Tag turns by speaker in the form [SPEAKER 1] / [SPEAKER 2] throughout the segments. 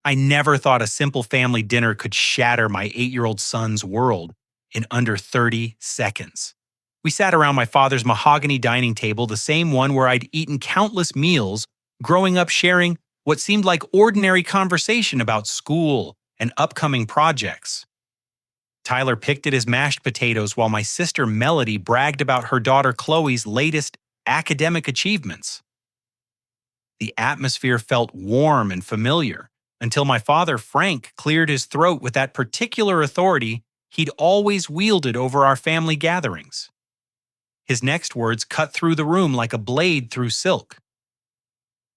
[SPEAKER 1] I never thought a simple family dinner could shatter my 8-year-old son's world in under 30 seconds. We sat around my father's mahogany dining table, the same one where I'd eaten countless meals, growing up sharing what seemed like ordinary conversation about school and upcoming projects. Tyler picked at his mashed potatoes while my sister Melody bragged about her daughter Chloe's latest academic achievements. The atmosphere felt warm and familiar until my father Frank cleared his throat with that particular authority he'd always wielded over our family gatherings. His next words cut through the room like a blade through silk.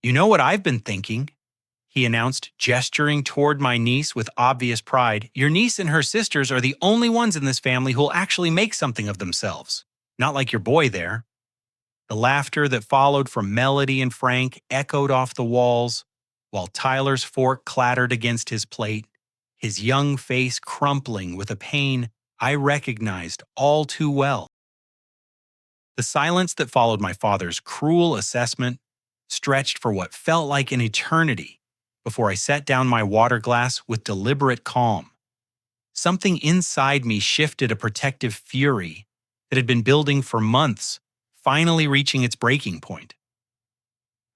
[SPEAKER 1] "You know what I've been thinking," he announced, gesturing toward my niece with obvious pride. "Your niece and her sisters are the only ones in this family who'll actually make something of themselves. Not like your boy there." The laughter that followed from Melody and Frank echoed off the walls, while Tyler's fork clattered against his plate, his young face crumpling with a pain I recognized all too well. The silence that followed my father's cruel assessment stretched for what felt like an eternity before I set down my water glass with deliberate calm. Something inside me shifted, a protective fury that had been building for months, finally reaching its breaking point.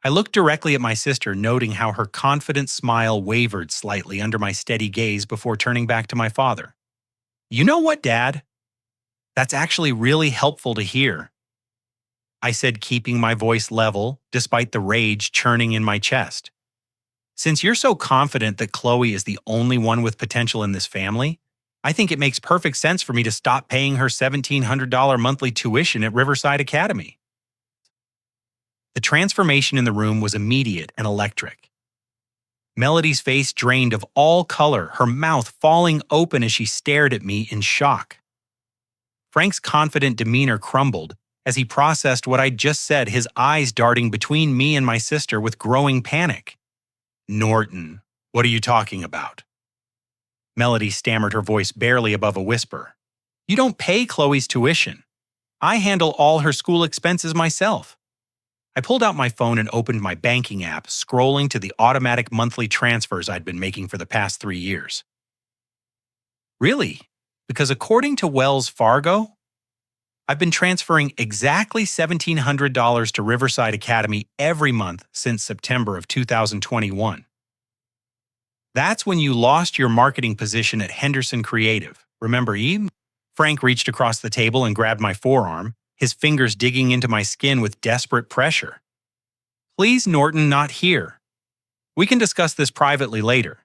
[SPEAKER 1] I looked directly at my sister, noting how her confident smile wavered slightly under my steady gaze before turning back to my father. "You know what, Dad? That's actually really helpful to hear," I said, keeping my voice level despite the rage churning in my chest. "Since you're so confident that Chloe is the only one with potential in this family, I think it makes perfect sense for me to stop paying her $1,700 monthly tuition at Riverside Academy." The transformation in the room was immediate and electric. Melody's face drained of all color, her mouth falling open as she stared at me in shock. Frank's confident demeanor crumbled as he processed what I'd just said, his eyes darting between me and my sister with growing panic. "Norton, what are you talking about?" Melody stammered, her voice barely above a whisper. "You don't pay Chloe's tuition. I handle all her school expenses myself." I pulled out my phone and opened my banking app, scrolling to the automatic monthly transfers I'd been making for the past 3 years. "Really? Because according to Wells Fargo, I've been transferring exactly $1,700 to Riverside Academy every month since September of 2021. That's when you lost your marketing position at Henderson Creative. Remember, Eve?" Frank reached across the table and grabbed my forearm, his fingers digging into my skin with desperate pressure. "Please, Norton, not here. We can discuss this privately later."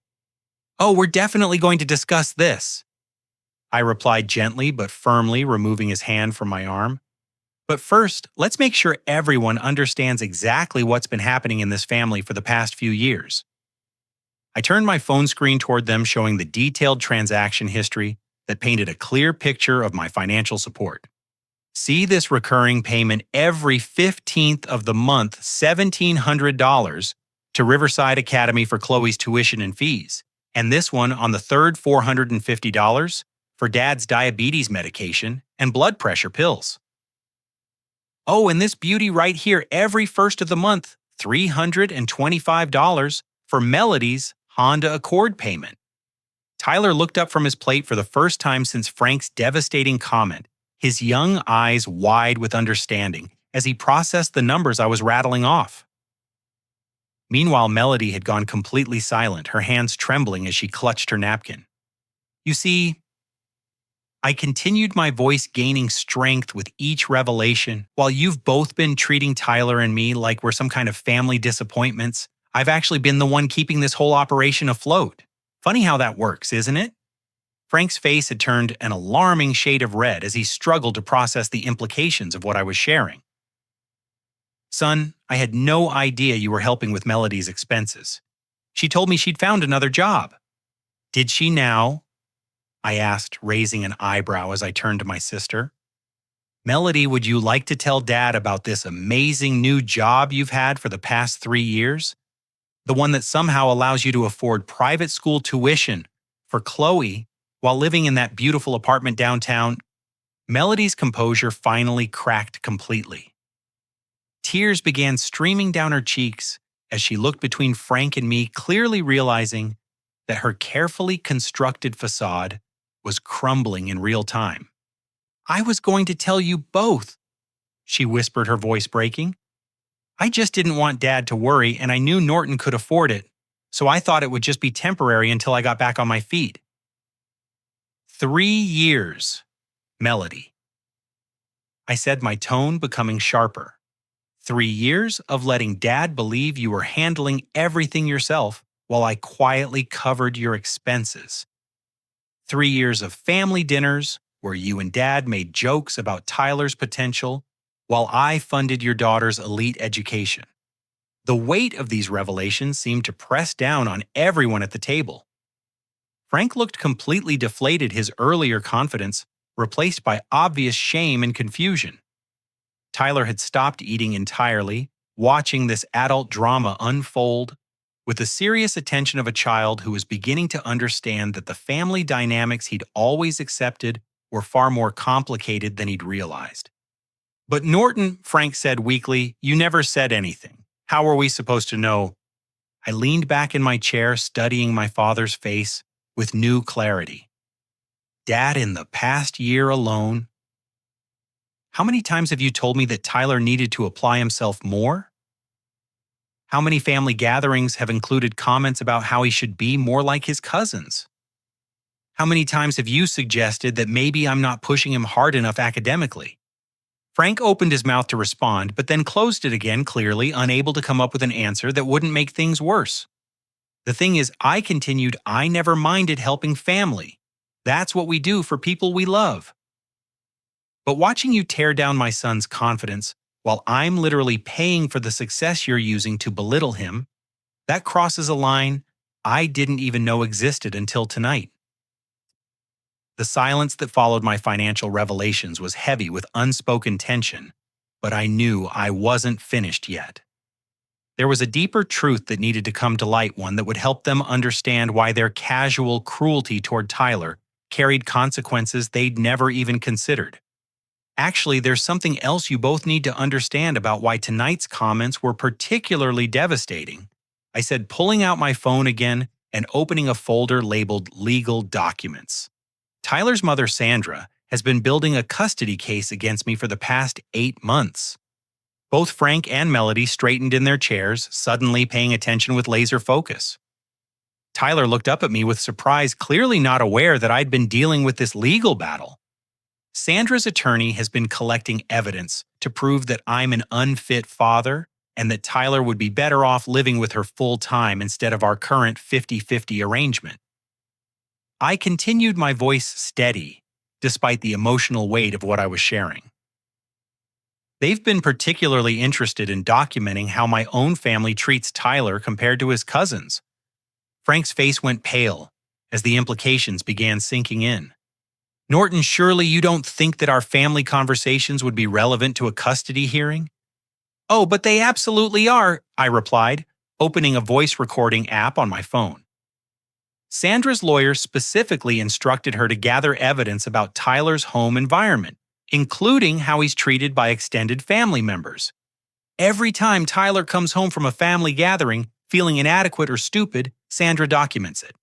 [SPEAKER 1] "Oh, we're definitely going to discuss this," I replied gently but firmly, removing his hand from my arm. "But first, let's make sure everyone understands exactly what's been happening in this family for the past few years." I turned my phone screen toward them, showing the detailed transaction history that painted a clear picture of my financial support. "See this recurring payment every 15th of the month, $1,700 to Riverside Academy for Chloe's tuition and fees, and this one on the third $450 for Dad's diabetes medication and blood pressure pills. Oh, and this beauty right here every first of the month, $325 for Melody's Honda Accord payment." Tyler looked up from his plate for the first time since Frank's devastating comment, his young eyes wide with understanding as he processed the numbers I was rattling off. Meanwhile, Melody had gone completely silent, her hands trembling as she clutched her napkin. "You see," I continued, my voice gaining strength with each revelation, "while you've both been treating Tyler and me like we're some kind of family disappointments, I've actually been the one keeping this whole operation afloat. Funny how that works, isn't it?" Frank's face had turned an alarming shade of red as he struggled to process the implications of what I was sharing. "Son, I had no idea you were helping with Melody's expenses. She told me she'd found another job." "Did she now?" I asked, raising an eyebrow as I turned to my sister. "Melody, would you like to tell Dad about this amazing new job you've had for the past 3 years? The one that somehow allows you to afford private school tuition for Chloe while living in that beautiful apartment downtown?" Melody's composure finally cracked completely. Tears began streaming down her cheeks as she looked between Frank and me, clearly realizing that her carefully constructed facade was crumbling in real time. "I was going to tell you both," she whispered, her voice breaking. "I just didn't want Dad to worry, and I knew Norton could afford it, so I thought it would just be temporary until I got back on my feet." 3 years, Melody. I said, my tone becoming sharper. 3 years of letting Dad believe you were handling everything yourself while I quietly covered your expenses. 3 years of family dinners where you and Dad made jokes about Tyler's potential while I funded your daughter's elite education. The weight of these revelations seemed to press down on everyone at the table. Frank looked completely deflated, his earlier confidence replaced by obvious shame and confusion. Tyler had stopped eating entirely, watching this adult drama unfold with the serious attention of a child who was beginning to understand that the family dynamics he'd always accepted were far more complicated than he'd realized. "But Norton," Frank said weakly, "you never said anything. How were we supposed to know?" I leaned back in my chair, studying my father's face with new clarity. "Dad, in the past year alone, how many times have you told me that Tyler needed to apply himself more? How many family gatherings have included comments about how he should be more like his cousins? How many times have you suggested that maybe I'm not pushing him hard enough academically?" Frank opened his mouth to respond, but then closed it again, clearly unable to come up with an answer that wouldn't make things worse. The thing is, I continued, I never minded helping family. That's what we do for people we love. But watching you tear down my son's confidence while I'm literally paying for the success you're using to belittle him, that crosses a line I didn't even know existed until tonight. The silence that followed my financial revelations was heavy with unspoken tension, but I knew I wasn't finished yet. There was a deeper truth that needed to come to light, one that would help them understand why their casual cruelty toward Tyler carried consequences they'd never even considered. "Actually, there's something else you both need to understand about why tonight's comments were particularly devastating," I said, pulling out my phone again and opening a folder labeled Legal Documents. "Tyler's mother, Sandra, has been building a custody case against me for the past 8 months. Both Frank and Melody straightened in their chairs, suddenly paying attention with laser focus. Tyler looked up at me with surprise, clearly not aware that I'd been dealing with this legal battle. "Sandra's attorney has been collecting evidence to prove that I'm an unfit father and that Tyler would be better off living with her full time instead of our current 50-50 arrangement." I continued, my voice steady, despite the emotional weight of what I was sharing. "They've been particularly interested in documenting how my own family treats Tyler compared to his cousins." Frank's face went pale as the implications began sinking in. "Norton, surely you don't think that our family conversations would be relevant to a custody hearing?" "Oh, but they absolutely are," I replied, opening a voice recording app on my phone. Sandra's lawyer specifically instructed her to gather evidence about Tyler's home environment, including how he's treated by extended family members. Every time Tyler comes home from a family gathering feeling inadequate or stupid, Sandra documents it.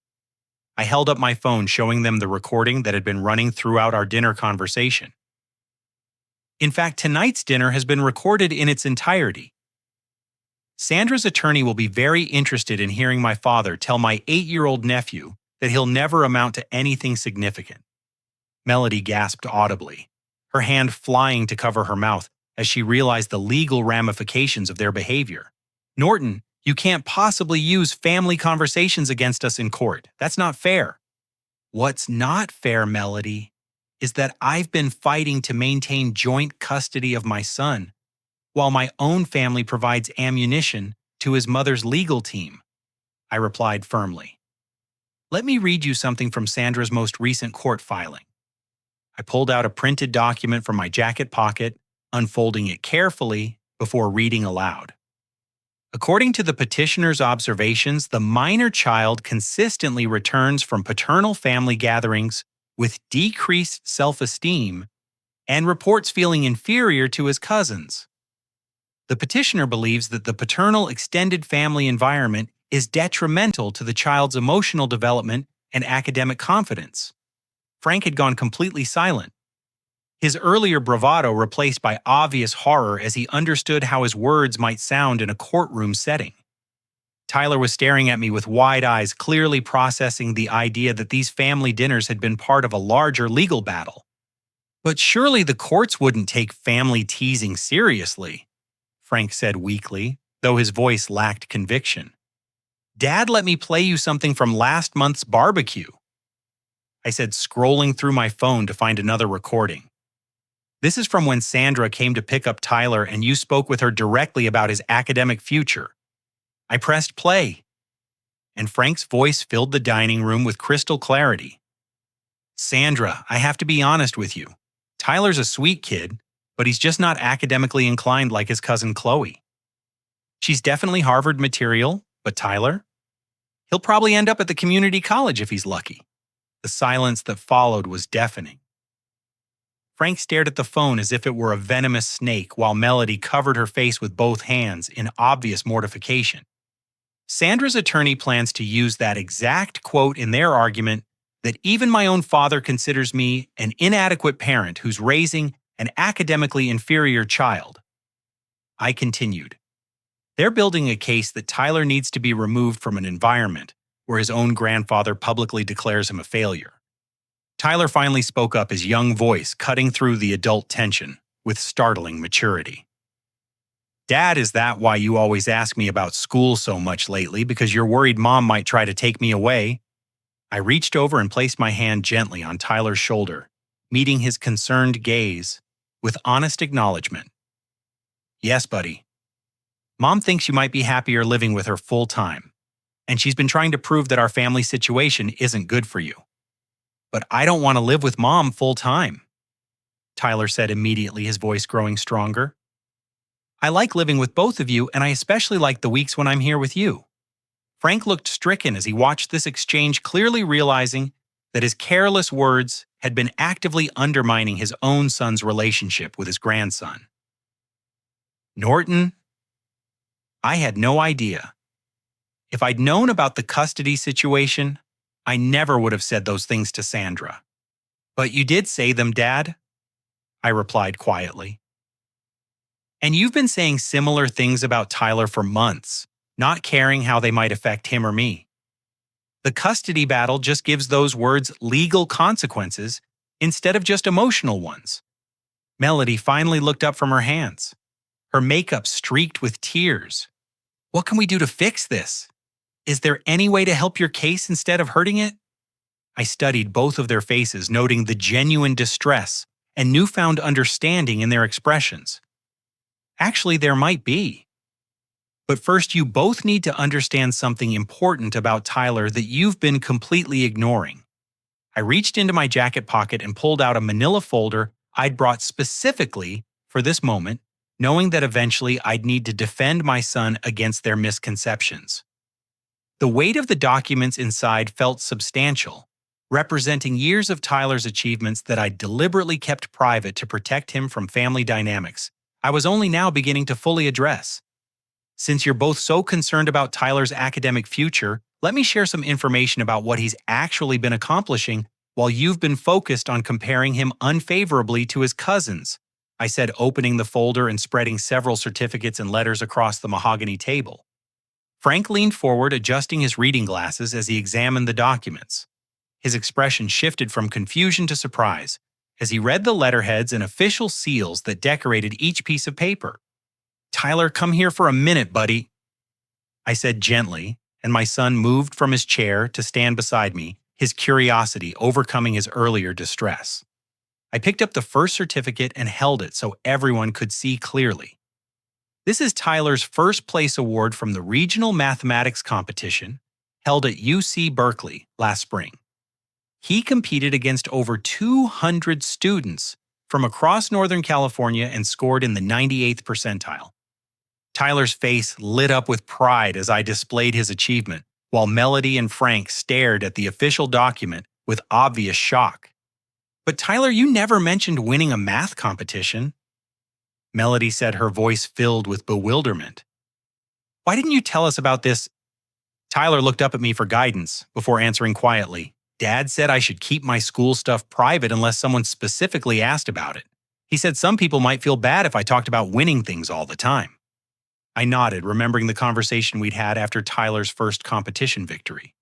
[SPEAKER 1] I held up my phone, showing them the recording that had been running throughout our dinner conversation. In fact, tonight's dinner has been recorded in its entirety. Sandra's attorney will be very interested in hearing my father tell my 8-year-old nephew that he'll never amount to anything significant. Melody gasped audibly, her hand flying to cover her mouth as she realized the legal ramifications of their behavior. "Norton, you can't possibly use family conversations against us in court. That's not fair." "What's not fair, Melody, is that I've been fighting to maintain joint custody of my son, while my own family provides ammunition to his mother's legal team," I replied firmly. "Let me read you something from Sandra's most recent court filing." I pulled out a printed document from my jacket pocket, unfolding it carefully before reading aloud. "According to the petitioner's observations, the minor child consistently returns from paternal family gatherings with decreased self-esteem and reports feeling inferior to his cousins. The petitioner believes that the paternal extended family environment is detrimental to the child's emotional development and academic confidence. Frank had gone completely silent, his earlier bravado replaced by obvious horror as he understood how his words might sound in a courtroom setting. Tyler was staring at me with wide eyes, clearly processing the idea that these family dinners had been part of a larger legal battle. But surely the courts wouldn't take family teasing seriously, Frank said weakly, though his voice lacked conviction. Dad let me play you something from last month's barbecue, I said, scrolling through my phone to find another recording. This is from when Sandra came to pick up Tyler and you spoke with her directly about his academic future. I pressed play, and Frank's voice filled the dining room with crystal clarity. Sandra, I have to be honest with you. Tyler's a sweet kid, but he's just not academically inclined like his cousin Chloe. She's definitely Harvard material, but Tyler? He'll probably end up at the community college if he's lucky. The silence that followed was deafening. Frank stared at the phone as if it were a venomous snake while Melody covered her face with both hands in obvious mortification. Sandra's attorney plans to use that exact quote in their argument that even my own father considers me an inadequate parent who's raising an academically inferior child. I continued. They're building a case that Tyler needs to be removed from an environment where his own grandfather publicly declares him a failure. Tyler finally spoke up, his young voice cutting through the adult tension with startling maturity. Dad, is that why you always ask me about school so much lately, because you're worried Mom might try to take me away? I reached over and placed my hand gently on Tyler's shoulder, meeting his concerned gaze with honest acknowledgement. Yes, buddy. Mom thinks you might be happier living with her full time, and she's been trying to prove that our family situation isn't good for you. But I don't want to live with Mom full time, Tyler said immediately, his voice growing stronger. I like living with both of you, and I especially like the weeks when I'm here with you. Frank looked stricken as he watched this exchange, clearly realizing that his careless words had been actively undermining his own son's relationship with his grandson. Norton, I had no idea. If I'd known about the custody situation, I never would have said those things to Sandra. But you did say them, Dad, I replied quietly. And you've been saying similar things about Tyler for months, not caring how they might affect him or me. The custody battle just gives those words legal consequences instead of just emotional ones. Melody finally looked up from her hands, her makeup streaked with tears. What can we do to fix this? Is there any way to help your case instead of hurting it? I studied both of their faces, noting the genuine distress and newfound understanding in their expressions. Actually, there might be. But first, you both need to understand something important about Tyler that you've been completely ignoring. I reached into my jacket pocket and pulled out a manila folder I'd brought specifically for this moment, knowing that eventually I'd need to defend my son against their misconceptions. The weight of the documents inside felt substantial, representing years of Tyler's achievements that I'd deliberately kept private to protect him from family dynamics I was only now beginning to fully address. Since you're both so concerned about Tyler's academic future, let me share some information about what he's actually been accomplishing while you've been focused on comparing him unfavorably to his cousins, I said, opening the folder and spreading several certificates and letters across the mahogany table. Frank leaned forward, adjusting his reading glasses as he examined the documents. His expression shifted from confusion to surprise as he read the letterheads and official seals that decorated each piece of paper. Tyler, come here for a minute, buddy, I said gently, and my son moved from his chair to stand beside me, his curiosity overcoming his earlier distress. I picked up the first certificate and held it so everyone could see clearly. This is Tyler's first place award from the Regional Mathematics Competition held at UC Berkeley last spring. He competed against over 200 students from across Northern California and scored in the 98th percentile. Tyler's face lit up with pride as I displayed his achievement, while Melody and Frank stared at the official document with obvious shock. But Tyler, you never mentioned winning a math competition, Melody said, her voice filled with bewilderment. Why didn't you tell us about this Tyler looked up at me for guidance before answering quietly. Dad said I should keep my school stuff private unless someone specifically asked about it. He said some people might feel bad if I talked about winning things all the time. I nodded, remembering the conversation we'd had after Tyler's first competition victory.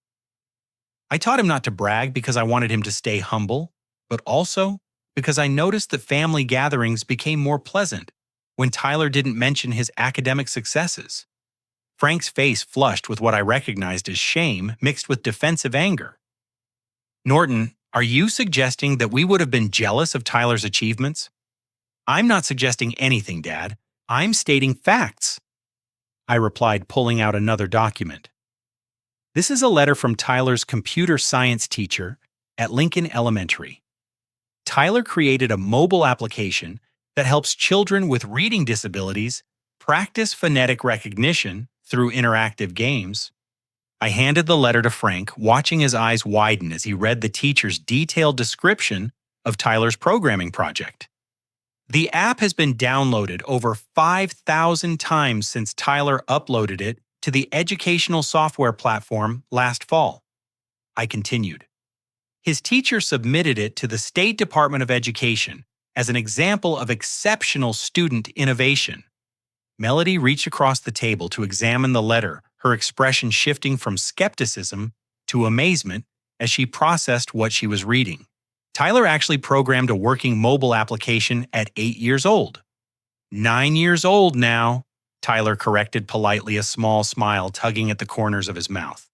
[SPEAKER 1] I taught him not to brag because I wanted him to stay humble, but also because I noticed that family gatherings became more pleasant when Tyler didn't mention his academic successes. Frank's face flushed with what I recognized as shame mixed with defensive anger. Norton, are you suggesting that we would have been jealous of Tyler's achievements? I'm not suggesting anything, Dad. I'm stating facts, I replied, pulling out another document. This is a letter from Tyler's computer science teacher at Lincoln Elementary. Tyler created a mobile application that helps children with reading disabilities practice phonetic recognition through interactive games. I handed the letter to Frank, watching his eyes widen as he read the teacher's detailed description of Tyler's programming project. The app has been downloaded over 5,000 times since Tyler uploaded it to the educational software platform last fall. I continued. His teacher submitted it to the State Department of Education as an example of exceptional student innovation. Melody reached across the table to examine the letter, her expression shifting from skepticism to amazement as she processed what she was reading. Tyler actually programmed a working mobile application at 8 years old. 9 years old now, Tyler corrected politely, a small smile tugging at the corners of his mouth.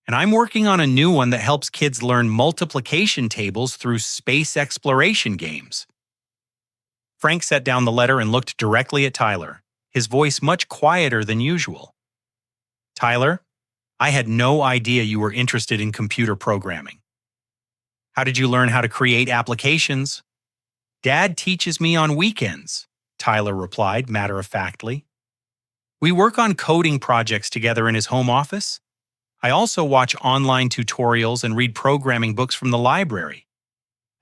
[SPEAKER 1] And I'm working on a new one that helps kids learn multiplication tables through space exploration games. Frank set down the letter and looked directly at Tyler, his voice much quieter than usual. Tyler, I had no idea you were interested in computer programming. How did you learn how to create applications? Dad teaches me on weekends, Tyler replied matter-of-factly. We work on coding projects together in his home office. I also watch online tutorials and read programming books from the library.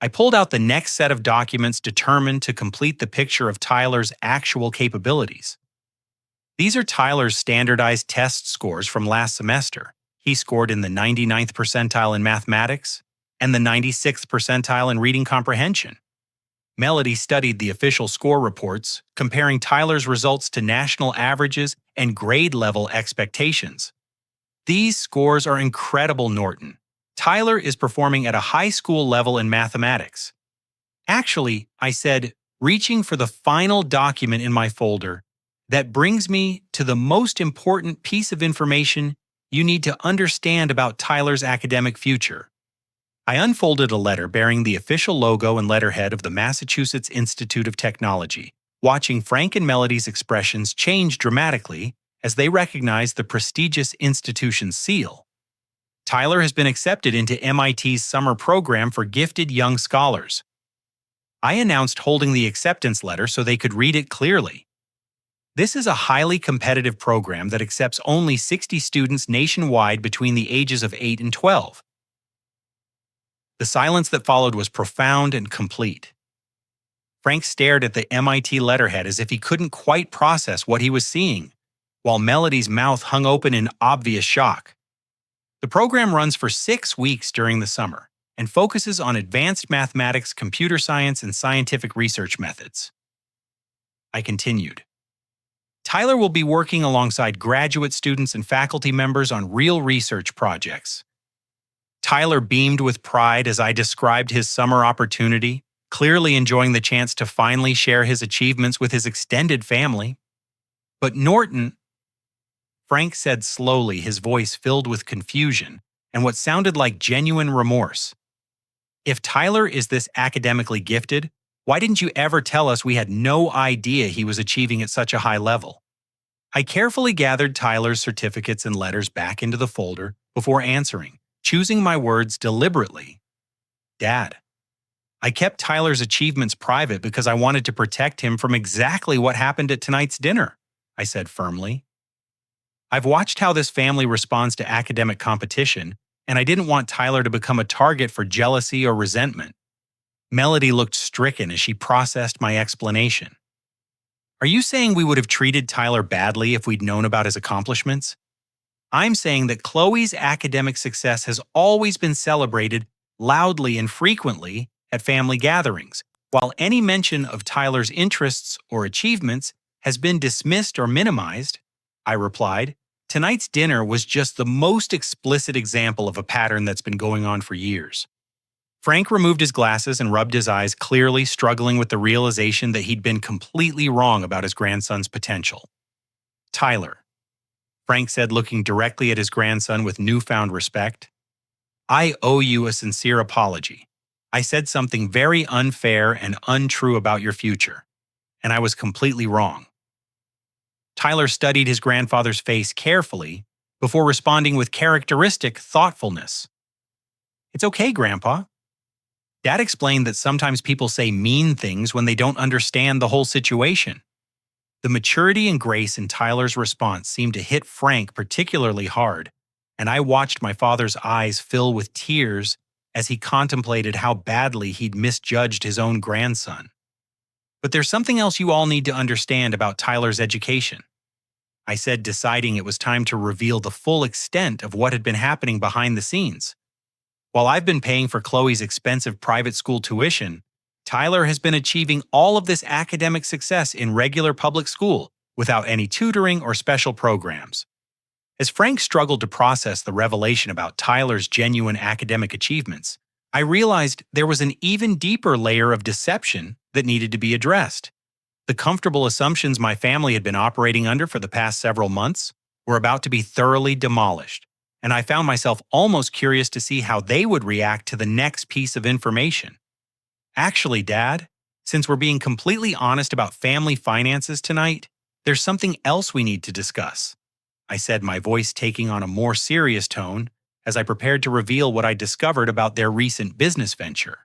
[SPEAKER 1] I pulled out the next set of documents determined to complete the picture of Tyler's actual capabilities. These are Tyler's standardized test scores from last semester. He scored in the 99th percentile in mathematics and the 96th percentile in reading comprehension. Melody studied the official score reports, comparing Tyler's results to national averages and grade level expectations. These scores are incredible, Norton. Tyler is performing at a high school level in mathematics. Actually, I said, reaching for the final document in my folder, that brings me to the most important piece of information you need to understand about Tyler's academic future. I unfolded a letter bearing the official logo and letterhead of the Massachusetts Institute of Technology, watching Frank and Melody's expressions change dramatically as they recognized the prestigious institution's seal. Tyler has been accepted into MIT's summer program for gifted young scholars. I announced holding the acceptance letter so they could read it clearly. This is a highly competitive program that accepts only 60 students nationwide between the ages of 8 and 12. The silence that followed was profound and complete. Frank stared at the MIT letterhead as if he couldn't quite process what he was seeing, while Melody's mouth hung open in obvious shock. The program runs for 6 weeks during the summer and focuses on advanced mathematics, computer science, and scientific research methods. I continued. Tyler will be working alongside graduate students and faculty members on real research projects. Tyler beamed with pride as I described his summer opportunity, clearly enjoying the chance to finally share his achievements with his extended family. But Norton, Frank said slowly, his voice filled with confusion and what sounded like genuine remorse. If Tyler is this academically gifted, why didn't you ever tell us we had no idea he was achieving at such a high level? I carefully gathered Tyler's certificates and letters back into the folder before answering, choosing my words deliberately. Dad, I kept Tyler's achievements private because I wanted to protect him from exactly what happened at tonight's dinner, I said firmly. I've watched how this family responds to academic competition, and I didn't want Tyler to become a target for jealousy or resentment. Melody looked stricken as she processed my explanation. Are you saying we would have treated Tyler badly if we'd known about his accomplishments? I'm saying that Chloe's academic success has always been celebrated loudly and frequently at family gatherings, while any mention of Tyler's interests or achievements has been dismissed or minimized. I replied, tonight's dinner was just the most explicit example of a pattern that's been going on for years. Frank removed his glasses and rubbed his eyes, clearly struggling with the realization that he'd been completely wrong about his grandson's potential. Tyler, Frank said, looking directly at his grandson with newfound respect, I owe you a sincere apology. I said something very unfair and untrue about your future, and I was completely wrong. Tyler studied his grandfather's face carefully before responding with characteristic thoughtfulness. It's okay, Grandpa. Dad explained that sometimes people say mean things when they don't understand the whole situation. The maturity and grace in Tyler's response seemed to hit Frank particularly hard, and I watched my father's eyes fill with tears as he contemplated how badly he'd misjudged his own grandson. But there's something else you all need to understand about Tyler's education, I said, deciding it was time to reveal the full extent of what had been happening behind the scenes. While I've been paying for Chloe's expensive private school tuition, Tyler has been achieving all of this academic success in regular public school without any tutoring or special programs. As Frank struggled to process the revelation about Tyler's genuine academic achievements, I realized there was an even deeper layer of deception that needed to be addressed. The comfortable assumptions my family had been operating under for the past several months were about to be thoroughly demolished, and I found myself almost curious to see how they would react to the next piece of information. Actually, Dad, since we're being completely honest about family finances tonight, there's something else we need to discuss, I said, my voice taking on a more serious tone as I prepared to reveal what I discovered about their recent business venture.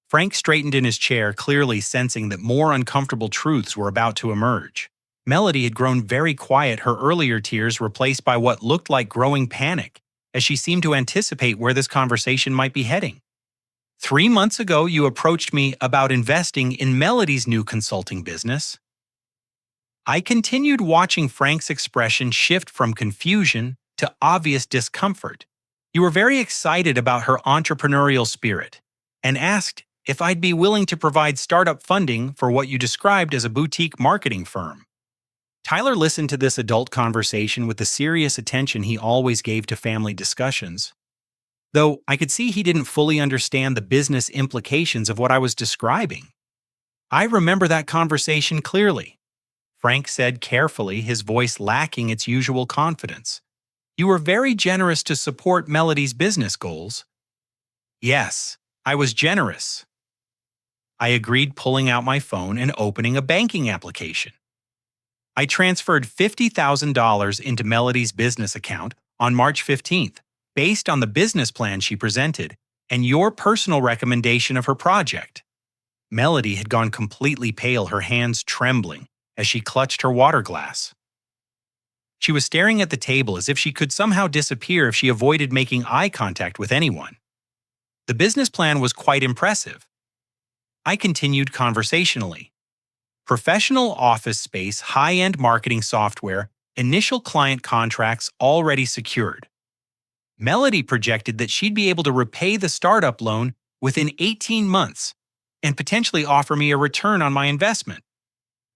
[SPEAKER 1] Frank straightened in his chair, clearly sensing that more uncomfortable truths were about to emerge. Melody had grown very quiet, her earlier tears replaced by what looked like growing panic, as she seemed to anticipate where this conversation might be heading. 3 months ago, you approached me about investing in Melody's new consulting business. I continued watching Frank's expression shift from confusion to obvious discomfort. You were very excited about her entrepreneurial spirit and asked if I'd be willing to provide startup funding for what you described as a boutique marketing firm. Tyler listened to this adult conversation with the serious attention he always gave to family discussions, though I could see he didn't fully understand the business implications of what I was describing. I remember that conversation clearly, Frank said carefully, his voice lacking its usual confidence. You were very generous to support Melody's business goals. Yes, I was generous. I agreed, pulling out my phone and opening a banking application. I transferred $50,000 into Melody's business account on March 15th, based on the business plan she presented and your personal recommendation of her project. Melody had gone completely pale, her hands trembling as she clutched her water glass. She was staring at the table as if she could somehow disappear if she avoided making eye contact with anyone. The business plan was quite impressive. I continued conversationally. Professional office space, high-end marketing software, initial client contracts already secured. Melody projected that she'd be able to repay the startup loan within 18 months and potentially offer me a return on my investment.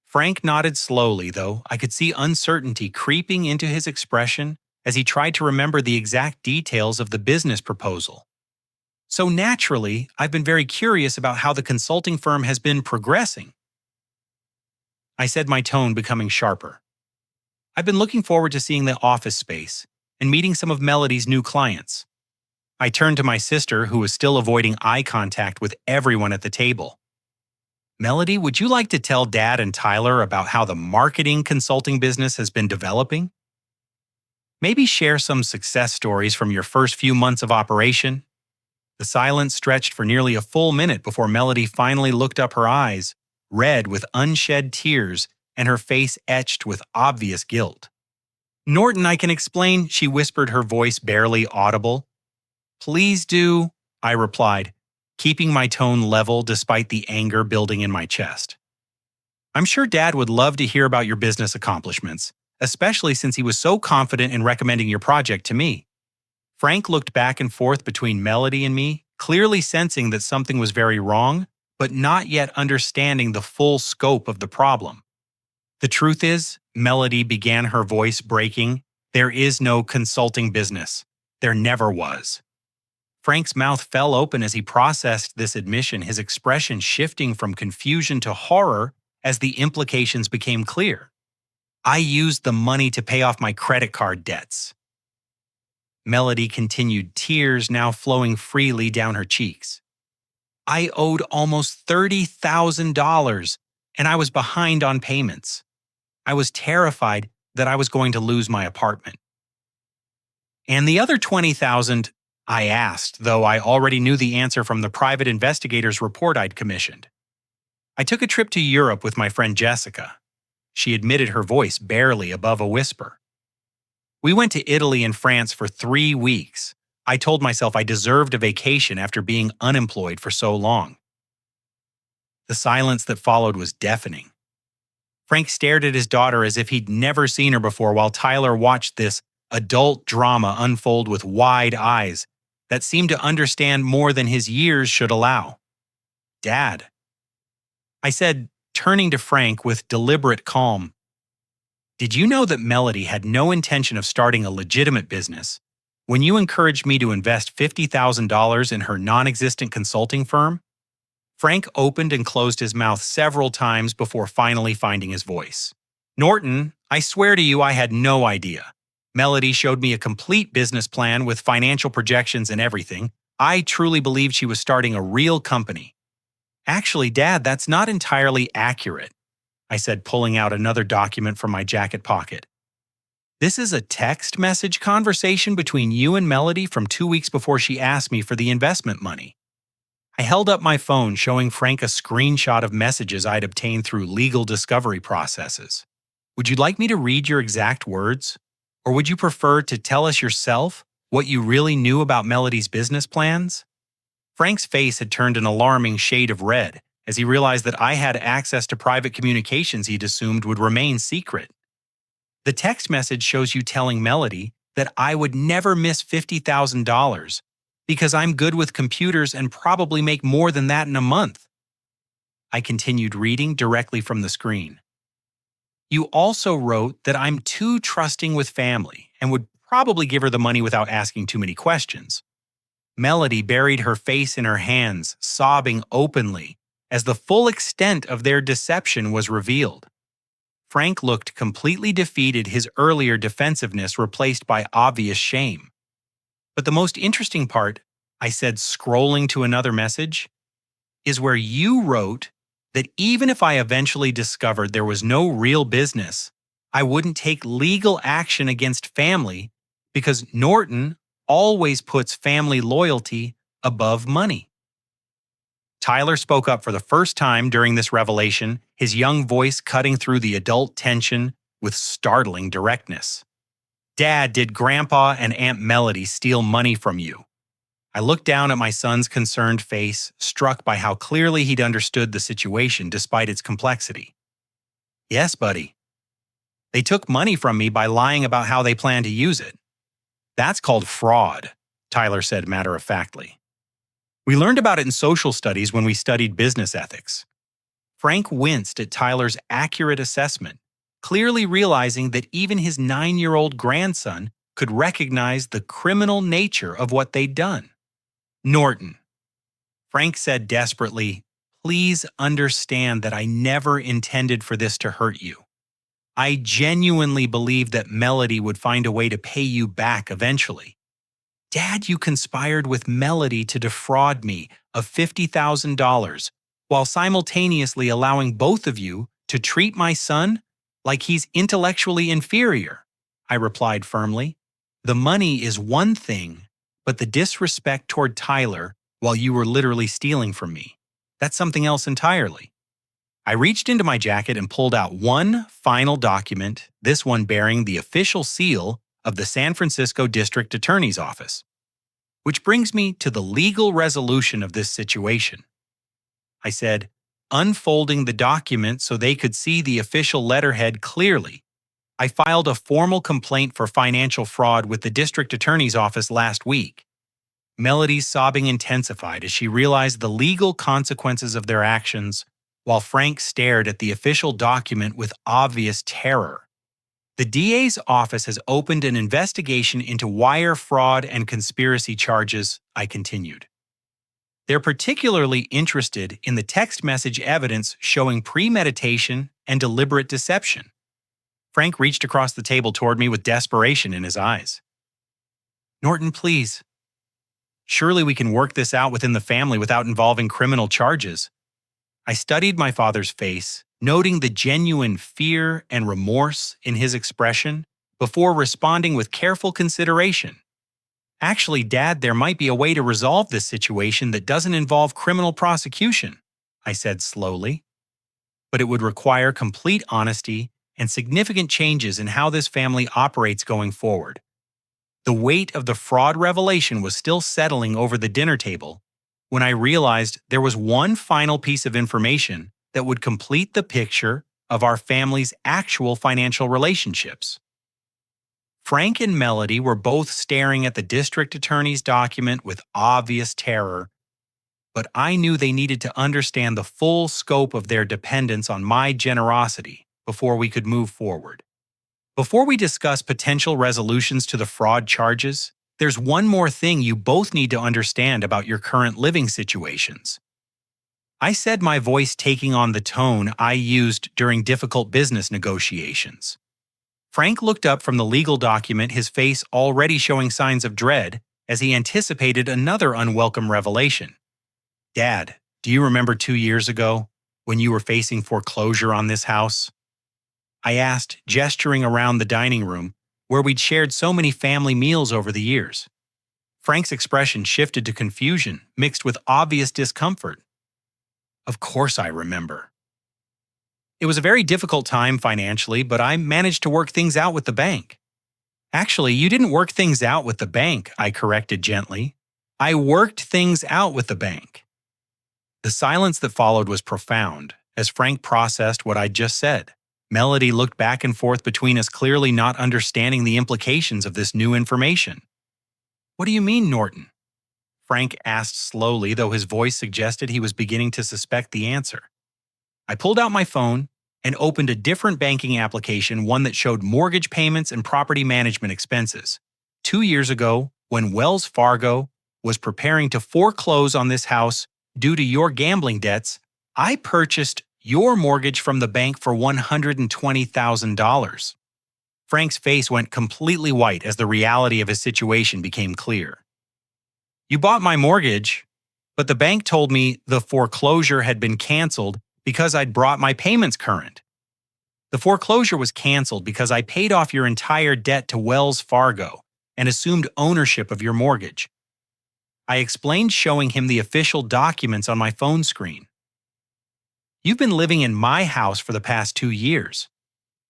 [SPEAKER 1] Frank nodded slowly, though I could see uncertainty creeping into his expression as he tried to remember the exact details of the business proposal. So naturally, I've been very curious about how the consulting firm has been progressing, I said, my tone becoming sharper. I've been looking forward to seeing the office space and meeting some of Melody's new clients. I turned to my sister, who was still avoiding eye contact with everyone at the table. Melody, would you like to tell Dad and Tyler about how the marketing consulting business has been developing? Maybe share some success stories from your first few months of operation? The silence stretched for nearly a full minute before Melody finally looked up, her eyes red with unshed tears and her face etched with obvious guilt. Norton, I can explain, she whispered, her voice barely audible. Please do, I replied, keeping my tone level despite the anger building in my chest. I'm sure Dad would love to hear about your business accomplishments. especially since he was so confident in recommending your project to me. Frank looked back and forth between Melody and me, clearly sensing that something was very wrong, but not yet understanding the full scope of the problem. The truth is, Melody began, her voice breaking, there is no consulting business. There never was. Frank's mouth fell open as he processed this admission, his expression shifting from confusion to horror as the implications became clear. I used the money to pay off my credit card debts. Melody continued, tears now flowing freely down her cheeks. I owed almost $30,000, and I was behind on payments. I was terrified that I was going to lose my apartment. And the other $20,000, I asked, though I already knew the answer from the private investigator's report I'd commissioned. I took a trip to Europe with my friend Jessica. She admitted, her voice barely above a whisper. We went to Italy and France for 3 weeks. I told myself I deserved a vacation after being unemployed for so long. The silence that followed was deafening. Frank stared at his daughter as if he'd never seen her before, while Tyler watched this adult drama unfold with wide eyes that seemed to understand more than his years should allow. Dad, I said, turning to Frank with deliberate calm, did you know that Melody had no intention of starting a legitimate business when you encouraged me to invest $50,000 in her non-existent consulting firm? Frank opened and closed his mouth several times before finally finding his voice. Norton, I swear to you I had no idea. Melody showed me a complete business plan with financial projections and everything. I truly believed she was starting a real company. Actually, Dad, that's not entirely accurate, I said, pulling out another document from my jacket pocket. This is a text message conversation between you and Melody from 2 weeks before she asked me for the investment money. I held up my phone, showing Frank a screenshot of messages I'd obtained through legal discovery processes. Would you like me to read your exact words? Or would you prefer to tell us yourself what you really knew about Melody's business plans? Frank's face had turned an alarming shade of red as he realized that I had access to private communications he'd assumed would remain secret. The text message shows you telling Melody that I would never miss $50,000 because I'm good with computers and probably make more than that in a month. I continued reading directly from the screen. You also wrote that I'm too trusting with family and would probably give her the money without asking too many questions. Melody buried her face in her hands, sobbing openly as the full extent of their deception was revealed. Frank looked completely defeated, his earlier defensiveness replaced by obvious shame. But the most interesting part, I said, scrolling to another message, is where you wrote that even if I eventually discovered there was no real business, I wouldn't take legal action against family because Norton always puts family loyalty above money. Tyler spoke up for the first time during this revelation, his young voice cutting through the adult tension with startling directness. Dad, did Grandpa and Aunt Melody steal money from you? I looked down at my son's concerned face, struck by how clearly he'd understood the situation despite its complexity. Yes, buddy. They took money from me by lying about how they planned to use it. That's called fraud, Tyler said matter-of-factly. We learned about it in social studies when we studied business ethics. Frank winced at Tyler's accurate assessment, clearly realizing that even his 9-year-old grandson could recognize the criminal nature of what they'd done. Norton, Frank said desperately, please understand that I never intended for this to hurt you. I genuinely believed that Melody would find a way to pay you back eventually. Dad, you conspired with Melody to defraud me of $50,000 while simultaneously allowing both of you to treat my son like he's intellectually inferior, I replied firmly. The money is one thing, but the disrespect toward Tyler while you were literally stealing from me, that's something else entirely. I reached into my jacket and pulled out one final document, this one bearing the official seal of the San Francisco District Attorney's Office. Which brings me to the legal resolution of this situation. I said, unfolding the document so they could see the official letterhead clearly. I filed a formal complaint for financial fraud with the district attorney's office last week. Melody's sobbing intensified as she realized the legal consequences of their actions, while Frank stared at the official document with obvious terror. The DA's office has opened an investigation into wire fraud and conspiracy charges, I continued. They're particularly interested in the text message evidence showing premeditation and deliberate deception. Frank reached across the table toward me with desperation in his eyes. Norton, please. Surely we can work this out within the family without involving criminal charges. I studied my father's face, noting the genuine fear and remorse in his expression, before responding with careful consideration. Actually, Dad, there might be a way to resolve this situation that doesn't involve criminal prosecution, I said slowly. But it would require complete honesty and significant changes in how this family operates going forward. The weight of the fraud revelation was still settling over the dinner table when I realized there was one final piece of information that would complete the picture of our family's actual financial relationships. Frank and Melody were both staring at the district attorney's document with obvious terror, but I knew they needed to understand the full scope of their dependence on my generosity before we could move forward. Before we discuss potential resolutions to the fraud charges, there's one more thing you both need to understand about your current living situations. I said, my voice taking on the tone I used during difficult business negotiations. Frank looked up from the legal document, his face already showing signs of dread as he anticipated another unwelcome revelation. Dad, do you remember 2 years ago when you were facing foreclosure on this house? I asked, gesturing around the dining room where we'd shared so many family meals over the years. Frank's expression shifted to confusion mixed with obvious discomfort. Of course I remember. It was a very difficult time financially, but I managed to work things out with the bank. Actually, you didn't work things out with the bank, I corrected gently. I worked things out with the bank. The silence that followed was profound as Frank processed what I'd just said. Melody looked back and forth between us, clearly not understanding the implications of this new information. What do you mean, Norton? Frank asked slowly, though his voice suggested he was beginning to suspect the answer. I pulled out my phone and opened a different banking application, one that showed mortgage payments and property management expenses. 2 years ago, when Wells Fargo was preparing to foreclose on this house due to your gambling debts, I purchased your mortgage from the bank for $120,000. Frank's face went completely white as the reality of his situation became clear. You bought my mortgage, but the bank told me the foreclosure had been canceled because I'd brought my payments current. The foreclosure was canceled because I paid off your entire debt to Wells Fargo and assumed ownership of your mortgage. I explained, showing him the official documents on my phone screen. You've been living in my house for the past 2 years.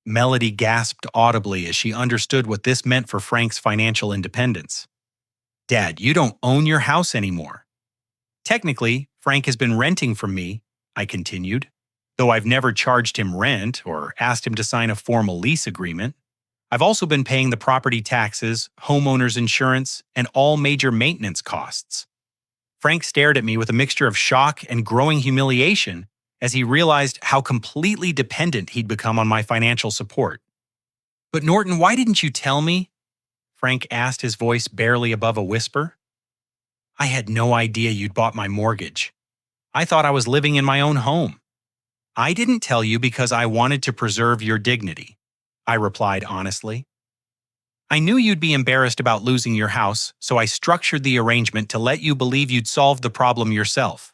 [SPEAKER 1] Melody gasped audibly as she understood what this meant for Frank's financial independence. Dad, you don't own your house anymore. Technically, Frank has been renting from me, I continued, though I've never charged him rent or asked him to sign a formal lease agreement. I've also been paying the property taxes, homeowner's insurance, and all major maintenance costs. Frank stared at me with a mixture of shock and growing humiliation as he realized how completely dependent he'd become on my financial support. But Norton, why didn't you tell me? Frank asked, his voice barely above a whisper. I had no idea you'd bought my mortgage. I thought I was living in my own home. I didn't tell you because I wanted to preserve your dignity, I replied honestly. I knew you'd be embarrassed about losing your house, so I structured the arrangement to let you believe you'd solved the problem yourself.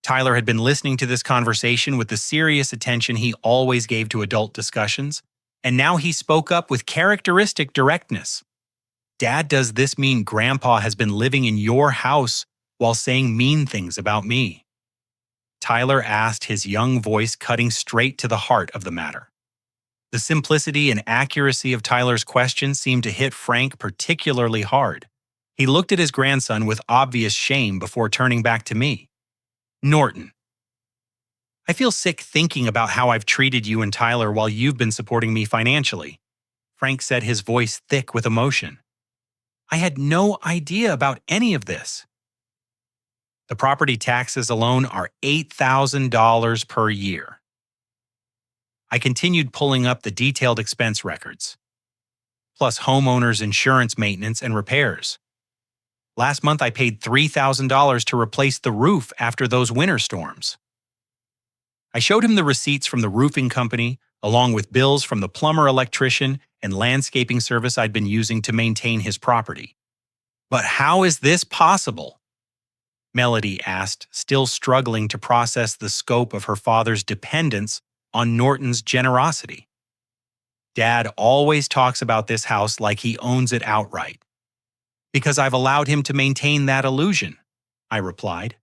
[SPEAKER 1] Tyler had been listening to this conversation with the serious attention he always gave to adult discussions, and now he spoke up with characteristic directness. Dad, does this mean Grandpa has been living in your house while saying mean things about me? Tyler asked, his young voice cutting straight to the heart of the matter. The simplicity and accuracy of Tyler's question seemed to hit Frank particularly hard. He looked at his grandson with obvious shame before turning back to me. Norton, I feel sick thinking about how I've treated you and Tyler while you've been supporting me financially. Frank said, his voice thick with emotion. I had no idea about any of this. The property taxes alone are $8,000 per year. I continued pulling up the detailed expense records, plus homeowners' insurance maintenance and repairs. Last month, I paid $3,000 to replace the roof after those winter storms. I showed him the receipts from the roofing company, along with bills from the plumber, electrician, and landscaping service I'd been using to maintain his property. But how is this possible? Melody asked, still struggling to process the scope of her father's dependence on Norton's generosity. Dad always talks about this house like he owns it outright. Because I've allowed him to maintain that illusion, I replied.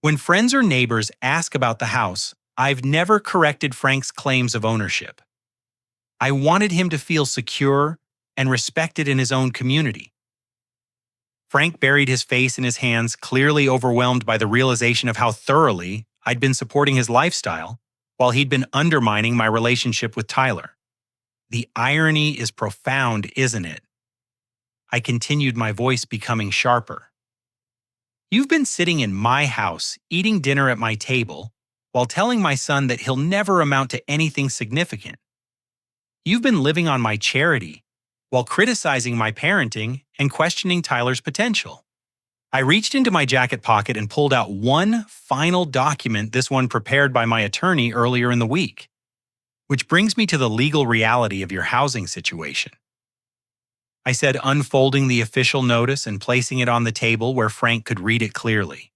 [SPEAKER 1] When friends or neighbors ask about the house, I've never corrected Frank's claims of ownership. I wanted him to feel secure and respected in his own community. Frank buried his face in his hands, clearly overwhelmed by the realization of how thoroughly I'd been supporting his lifestyle while he'd been undermining my relationship with Tyler. The irony is profound, isn't it? I continued, my voice becoming sharper. You've been sitting in my house, eating dinner at my table, while telling my son that he'll never amount to anything significant. You've been living on my charity, while criticizing my parenting and questioning Tyler's potential. I reached into my jacket pocket and pulled out one final document, this one prepared by my attorney earlier in the week. Which brings me to the legal reality of your housing situation. I said, unfolding the official notice and placing it on the table where Frank could read it clearly.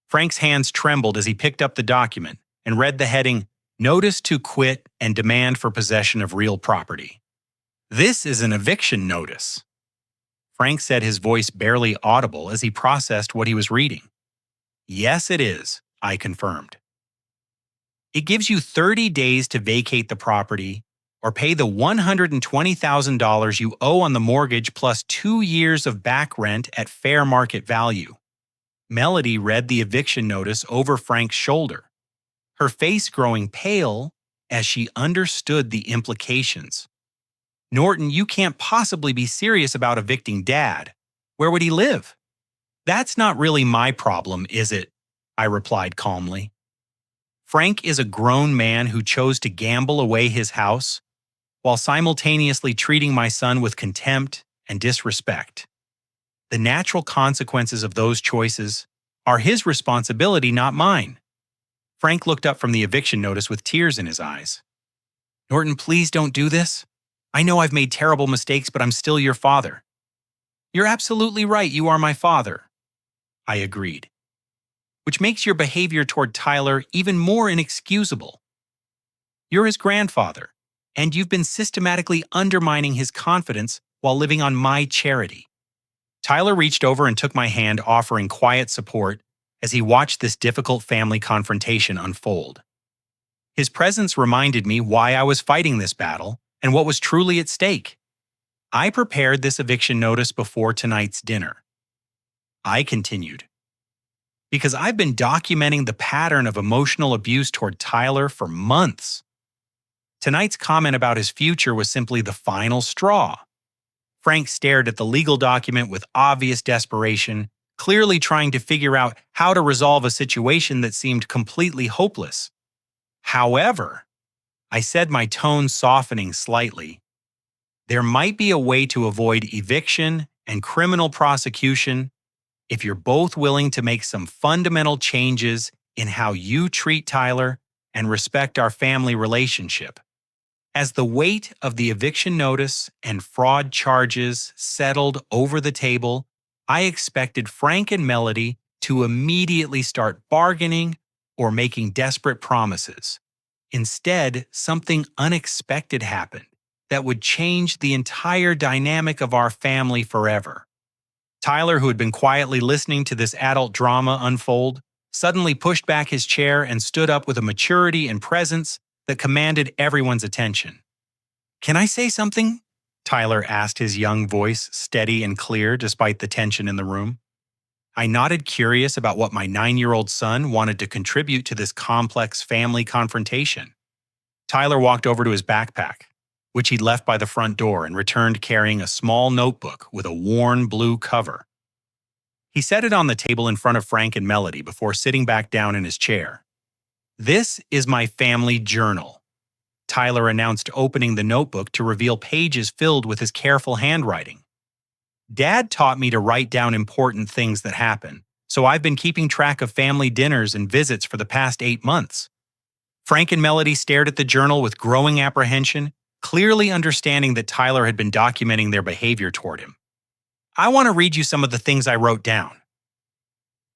[SPEAKER 1] Frank's hands trembled as he picked up the document and read the heading, Notice to Quit and Demand for Possession of Real Property. This is an eviction notice. Frank said, his voice barely audible as he processed what he was reading. Yes, it is, I confirmed. It gives you 30 days to vacate the property or pay the $120,000 you owe on the mortgage plus 2 years of back rent at fair market value. Melody read the eviction notice over Frank's shoulder, her face growing pale as she understood the implications. Norton, you can't possibly be serious about evicting Dad. Where would he live? That's not really my problem, is it? I replied calmly. Frank is a grown man who chose to gamble away his house while simultaneously treating my son with contempt and disrespect. The natural consequences of those choices are his responsibility, not mine. Frank looked up from the eviction notice with tears in his eyes. Norton, please don't do this. I know I've made terrible mistakes, but I'm still your father. You're absolutely right, you are my father. I agreed. Which makes your behavior toward Tyler even more inexcusable. You're his grandfather, and you've been systematically undermining his confidence while living on my charity. Tyler reached over and took my hand, offering quiet support as he watched this difficult family confrontation unfold. His presence reminded me why I was fighting this battle and what was truly at stake. I prepared this eviction notice before tonight's dinner. I continued, because I've been documenting the pattern of emotional abuse toward Tyler for months. Tonight's comment about his future was simply the final straw. Frank stared at the legal document with obvious desperation, clearly trying to figure out how to resolve a situation that seemed completely hopeless. However, I said, my tone softening slightly, there might be a way to avoid eviction and criminal prosecution if you're both willing to make some fundamental changes in how you treat Tyler and respect our family relationship. As the weight of the eviction notice and fraud charges settled over the table, I expected Frank and Melody to immediately start bargaining or making desperate promises. Instead, something unexpected happened that would change the entire dynamic of our family forever. Tyler, who had been quietly listening to this adult drama unfold, suddenly pushed back his chair and stood up with a maturity and presence that commanded everyone's attention. Can I say something? Tyler asked, his young voice steady and clear despite the tension in the room. I nodded, curious about what my 9-year-old son wanted to contribute to this complex family confrontation. Tyler walked over to his backpack. which he'd left by the front door, and returned carrying a small notebook with a worn blue cover. He set it on the table in front of Frank and Melody before sitting back down in his chair. "This is my family journal," Tyler announced, opening the notebook to reveal pages filled with his careful handwriting. "Dad taught me to write down important things that happen, so I've been keeping track of family dinners and visits for the past 8 months." Frank and Melody stared at the journal with growing apprehension, clearly understanding that Tyler had been documenting their behavior toward him. "I want to read you some of the things I wrote down."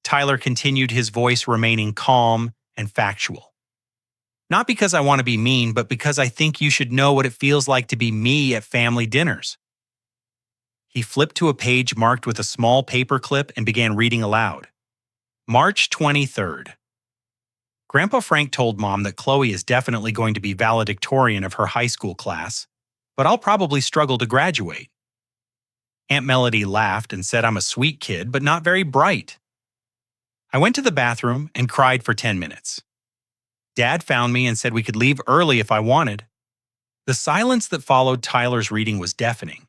[SPEAKER 1] Tyler continued, his voice remaining calm and factual. "Not because I want to be mean, but because I think you should know what it feels like to be me at family dinners." He flipped to a page marked with a small paper clip and began reading aloud. "March 23rd. Grandpa Frank told Mom that Chloe is definitely going to be valedictorian of her high school class, but I'll probably struggle to graduate. Aunt Melody laughed and said I'm a sweet kid, but not very bright. I went to the bathroom and cried for 10 minutes. Dad found me and said we could leave early if I wanted." The silence that followed Tyler's reading was deafening.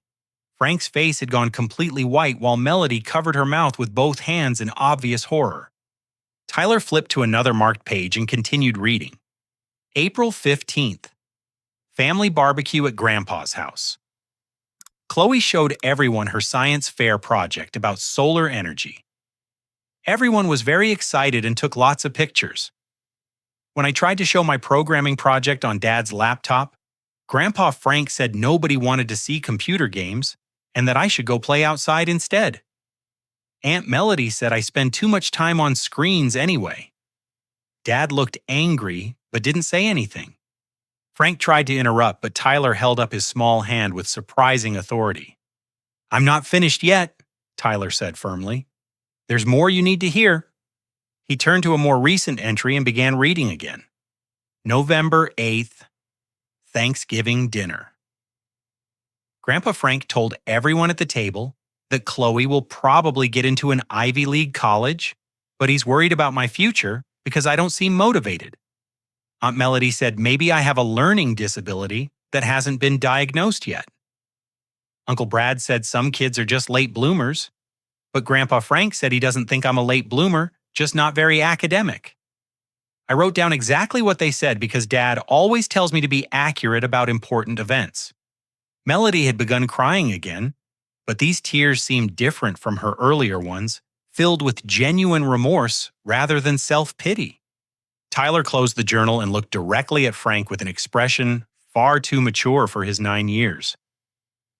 [SPEAKER 1] Frank's face had gone completely white while Melody covered her mouth with both hands in obvious horror. Tyler flipped to another marked page and continued reading. April 15th. Family barbecue at Grandpa's house. Chloe showed everyone her science fair project about solar energy. Everyone was very excited and took lots of pictures. When I tried to show my programming project on Dad's laptop, Grandpa Frank said nobody wanted to see computer games and that I should go play outside instead. Aunt Melody said I spend too much time on screens anyway. Dad looked angry but didn't say anything. Frank tried to interrupt, but Tyler held up his small hand with surprising authority. "I'm not finished yet," Tyler said firmly. "There's more you need to hear." He turned to a more recent entry and began reading again. November 8th, Thanksgiving dinner. Grandpa Frank told everyone at the table that Chloe will probably get into an Ivy League college, but he's worried about my future because I don't seem motivated. Aunt Melody said maybe I have a learning disability that hasn't been diagnosed yet. Uncle Brad said some kids are just late bloomers, but Grandpa Frank said he doesn't think I'm a late bloomer, just not very academic. I wrote down exactly what they said because Dad always tells me to be accurate about important events. Melody had begun crying again, but these tears seemed different from her earlier ones, filled with genuine remorse rather than self-pity. Tyler closed the journal and looked directly at Frank with an expression far too mature for his 9 years.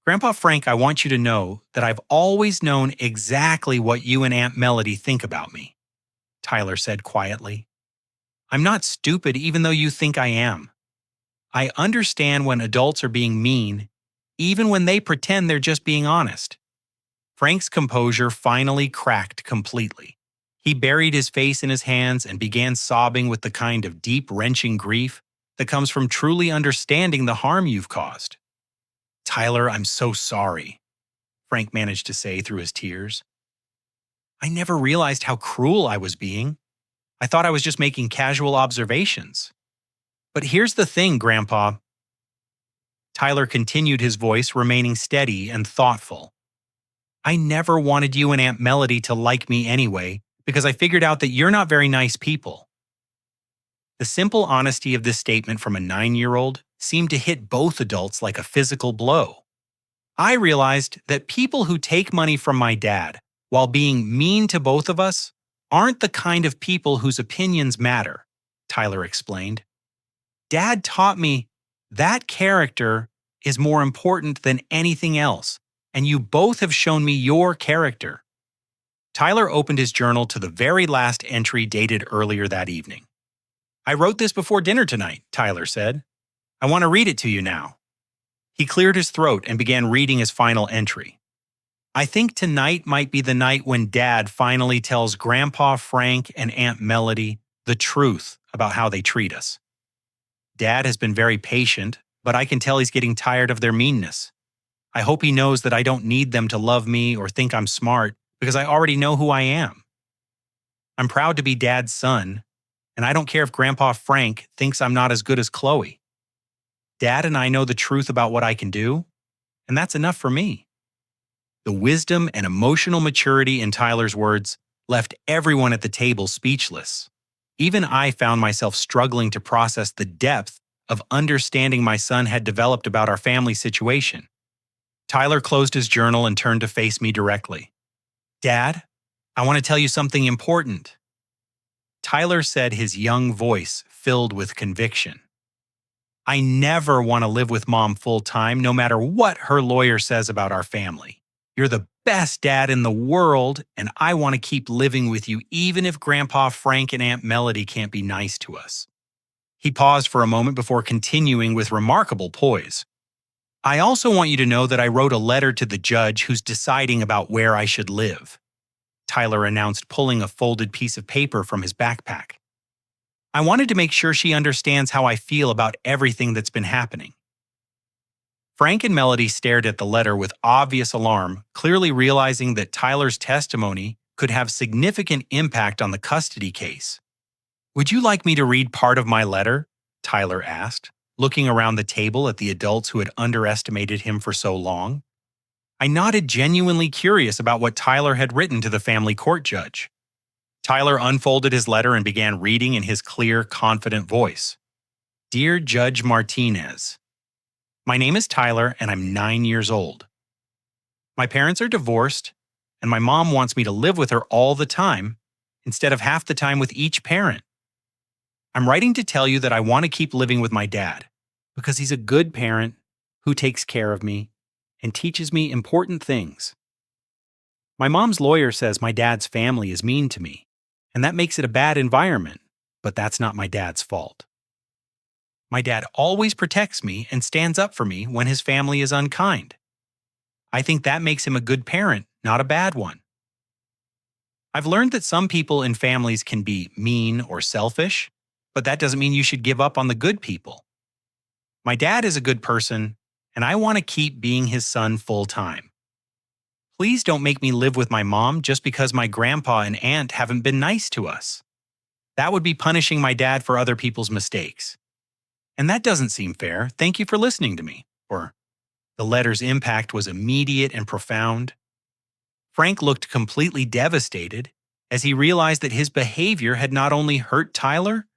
[SPEAKER 1] "Grandpa Frank, I want you to know that I've always known exactly what you and Aunt Melody think about me," Tyler said quietly. "I'm not stupid even though you think I am. I understand when adults are being mean, even when they pretend they're just being honest." Frank's composure finally cracked completely. He buried his face in his hands and began sobbing with the kind of deep, wrenching grief that comes from truly understanding the harm you've caused. "Tyler, I'm so sorry," Frank managed to say through his tears. "I never realized how cruel I was being. I thought I was just making casual observations. But here's the thing, Grandpa." Tyler continued, his voice remaining steady and thoughtful. "I never wanted you and Aunt Melody to like me anyway, because I figured out that you're not very nice people." The simple honesty of this statement from a 9-year-old seemed to hit both adults like a physical blow. I realized that people who take money from my dad while being mean to both of us aren't the kind of people whose opinions matter, Tyler explained. Dad taught me that character is more important than anything else, and you both have shown me your character. Tyler opened his journal to the very last entry dated earlier that evening. "I wrote this before dinner tonight," Tyler said. "I want to read it to you now." He cleared his throat and began reading his final entry. "I think tonight might be the night when Dad finally tells Grandpa Frank and Aunt Melody the truth about how they treat us. Dad has been very patient, but I can tell he's getting tired of their meanness. I hope he knows that I don't need them to love me or think I'm smart, because I already know who I am. I'm proud to be Dad's son, and I don't care if Grandpa Frank thinks I'm not as good as Chloe. Dad and I know the truth about what I can do, and that's enough for me. The wisdom and emotional maturity in Tyler's words left everyone at the table speechless. Even I found myself struggling to process the depth of understanding my son had developed about our family situation. Tyler closed his journal and turned to face me directly. Dad, I want to tell you something important. Tyler said, his young voice filled with conviction. I never want to live with Mom full time, no matter what her lawyer says about our family. You're the best dad in the world, and I want to keep living with you even if Grandpa Frank and Aunt Melody can't be nice to us. He paused for a moment before continuing with remarkable poise. I also want you to know that I wrote a letter to the judge who's deciding about where I should live, Tyler announced, pulling a folded piece of paper from his backpack. I wanted to make sure she understands how I feel about everything that's been happening. Frank and Melody stared at the letter with obvious alarm, clearly realizing that Tyler's testimony could have significant impact on the custody case. Would you like me to read part of my letter? Tyler asked, looking around the table at the adults who had underestimated him for so long. I nodded, genuinely curious about what Tyler had written to the family court judge. Tyler unfolded his letter and began reading in his clear, confident voice. Dear Judge Martinez, my name is Tyler and I'm 9 years old. My parents are divorced and my mom wants me to live with her all the time instead of half the time with each parent. I'm writing to tell you that I want to keep living with my dad because he's a good parent who takes care of me and teaches me important things. My mom's lawyer says my dad's family is mean to me, and that makes it a bad environment, but that's not my dad's fault. My dad always protects me and stands up for me when his family is unkind. I think that makes him a good parent, not a bad one. I've learned that some people in families can be mean or selfish, but that doesn't mean you should give up on the good people. My dad is a good person, and I want to keep being his son full time. Please don't make me live with my mom just because my grandpa and aunt haven't been nice to us. That would be punishing my dad for other people's mistakes. And that doesn't seem fair. Thank you for listening to me. Or the letter's impact was immediate and profound. Frank looked completely devastated as he realized that his behavior had not only hurt Tyler,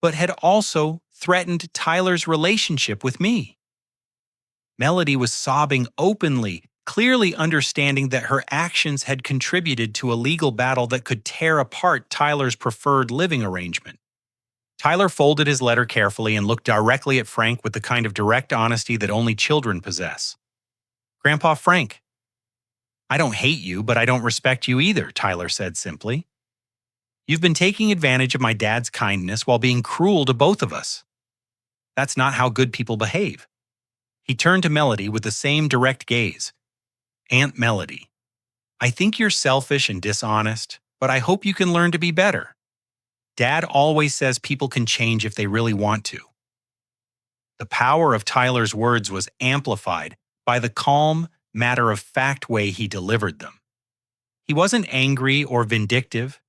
[SPEAKER 1] but had also threatened Tyler's relationship with me. Melody was sobbing openly, clearly understanding that her actions had contributed to a legal battle that could tear apart Tyler's preferred living arrangement. Tyler folded his letter carefully and looked directly at Frank with the kind of direct honesty that only children possess. Grandpa Frank, I don't hate you, but I don't respect you either, Tyler said simply. You've been taking advantage of my dad's kindness while being cruel to both of us. That's not how good people behave. He turned to Melody with the same direct gaze. Aunt Melody, I think you're selfish and dishonest, but I hope you can learn to be better. Dad always says people can change if they really want to. The power of Tyler's words was amplified by the calm, matter-of-fact way he delivered them. He wasn't angry or vindictive.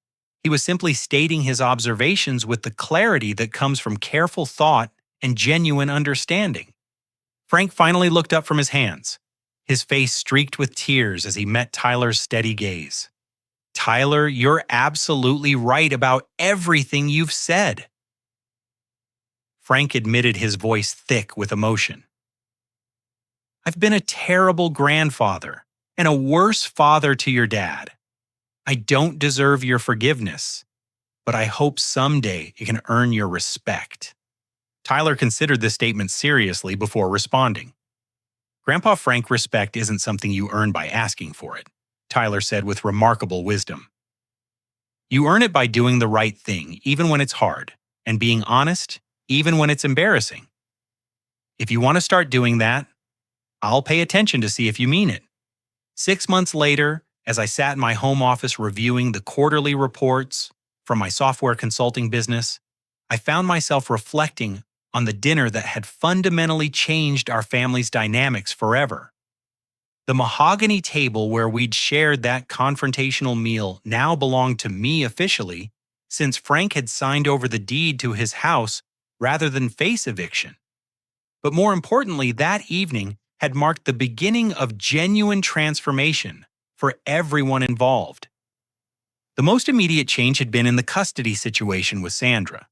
[SPEAKER 1] He was simply stating his observations with the clarity that comes from careful thought and genuine understanding. Frank finally looked up from his hands, his face streaked with tears as he met Tyler's steady gaze. Tyler, you're absolutely right about everything you've said. Frank admitted, his voice thick with emotion. I've been a terrible grandfather and a worse father to your dad. I don't deserve your forgiveness, but I hope someday it can earn your respect. Tyler considered this statement seriously before responding. Grandpa Frank, respect isn't something you earn by asking for it, Tyler said with remarkable wisdom. You earn it by doing the right thing, even when it's hard, and being honest, even when it's embarrassing. If you want to start doing that, I'll pay attention to see if you mean it. 6 months later, as I sat in my home office reviewing the quarterly reports from my software consulting business, I found myself reflecting on the dinner that had fundamentally changed our family's dynamics forever. The mahogany table where we'd shared that confrontational meal now belonged to me officially, since Frank had signed over the deed to his house rather than face eviction. But more importantly, that evening had marked the beginning of genuine transformation for everyone involved. The most immediate change had been in the custody situation with Sandra.